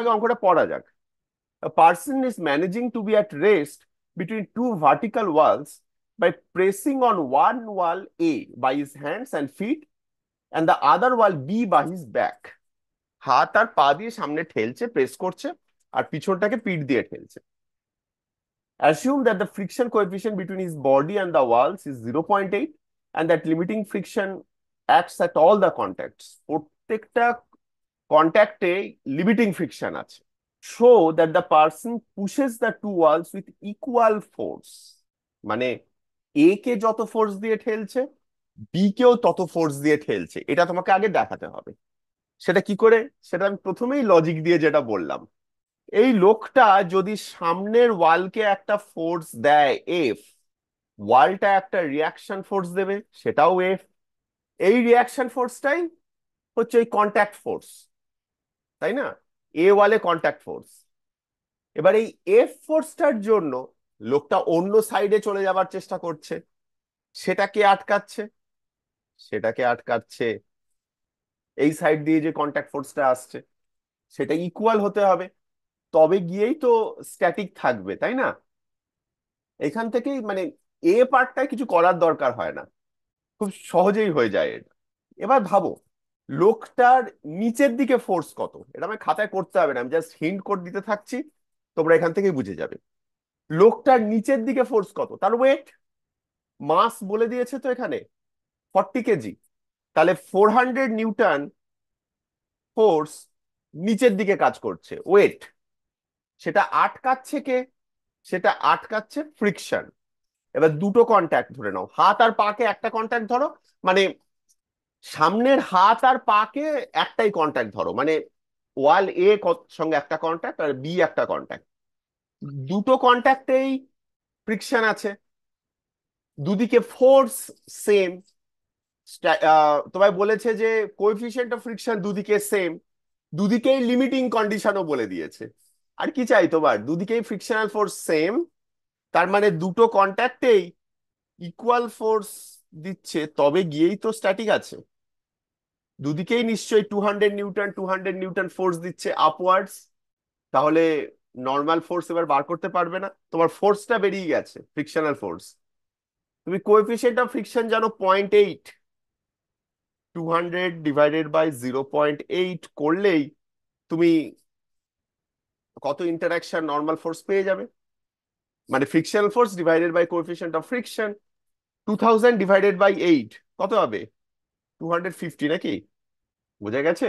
আগে অঙ্কটা পড়া যাক। A person is managing to be at rest between two vertical walls by pressing on one wall A by his hands and feet and the other wall B by his back. হাত আর পা দিয়ে সামনে ঠেলছে, press করছে, আর পিছনটাকে পিঠ দিয়ে ঠেলছে। Assume that the friction coefficient between his body and the walls is 0.8 and that limiting friction acts at all the contacts. প্রত্যেকটা কন্ট্যাক্টে limiting friction আছে। Show that the person pushes the two walls with equal force. মানে এ কে যত force দিয়ে ঠেলছে, B কেও তত force দিয়ে ঠেলছে, এটা তোমাকে আগে দেখাতে হবে। সেটা কি করে? সেটা আমি প্রথমেই লজিক দিয়ে যেটা বললাম, এই লোকটা যদি সামনের ওয়ালকে একটা ফোর্স দেয় এফ, ওয়ালটা একটা রিয়াকশন ফোর্স দেবে, সেটাও এফ। এই রিয়াকশন ফোর্সটাই হচ্ছে ওই কন্ট্যাক্ট ফোর্স, তাই না? এ ওয়ালে কন্ট্যাক্ট ফোর্স। এবার এই এফ ফোর্সটার জন্য লোকটা অন্য সাইডে চলে যাবার চেষ্টা করছে, সেটাকে আটকাচ্ছে, সেটাকে আটকাচ্ছে এই সাইড দিয়ে যে কন্ট্যাক্ট ফোর্সটা আসছে, সেটা ইকুয়াল হতে হবে, তবে গিয়েই তো স্ট্যাটিক থাকবে, তাই না? এখান থেকেই মানে এ পার্টটায় কিছু করার দরকার হয় না, খুব সহজেই হয়ে যায় এটা। এবার ভাবো, লোকটার নিচের দিকে ফোর্স কত, এটা আমি খাতায় করতে হবে না, আমি জাস্ট হিন্ট কোড দিতে থাকছি, তোমরা এখান থেকেই বুঝে যাবে। লোকটার নিচের দিকে ফোর্স কত, তার ওয়েট, মাস বলে দিয়েছে তো এখানে 40 কেজি। তাহলে 400 নিউটন ফোর্স নিচের দিকে কাজ করছে, ওয়েট। সেটা আটকাচ্ছে কে? সেটা আটকাচ্ছে ফ্রিকশন। এবার দুটো কন্ট্যাক্ট ধরে নাও, হাত আর পাকে একটা কন্ট্যাক্ট ধরো, মানে সামনের হাত আর পাকে একটাই কন্ট্যাক্ট ধরো, মানে ওয়াল এ সঙ্গে একটা কন্ট্যাক্ট আর বি একটা কন্ট্যাক্ট, দুটো কন্ট্যাক্টেই ফ্রিকশন আছে, দুদিকে ফোর্স সেম। তোমায় বলেছে যে কোএফিসিয়েন্ট অফ ফ্রিকশন দুদিকে সেম, দুদিকেই লিমিটিং কন্ডিশনও বলে দিয়েছে। আর কি চাই তোমার? দুদিকেই ফ্রিকশনাল ফোর্স সেম, তার মানে দুটো কন্ট্যাক্টেই ইকুয়াল ফোর্স দিচ্ছে, তবে গিয়েই তো স্ট্যাটিক আছে। দুদিকেই নিশ্চয়ই 200 নিউটন 200 নিউটন ফোর্স দিচ্ছে আপওয়ার্ডস, তাহলে নর্মাল ফোর্স এবার বার করতে পারবে না, তোমার ফোর্সটা বেরিয়ে গেছে, ফ্রিকশনাল ফোর্স। তুমি কোএফিসিয়েন্ট অফ ফ্রিকশন জানো 0.8, 200 ডিভাইডেড বাই 0.8 করলেই তুমি কত ইন্টারাকশন নর্মাল ফোর্স পেয়ে যাবে, মানে frictional force divided by coefficient of friction. 2000 divided by 8 কত হবে? 250 নাকি? বোঝা গেছে?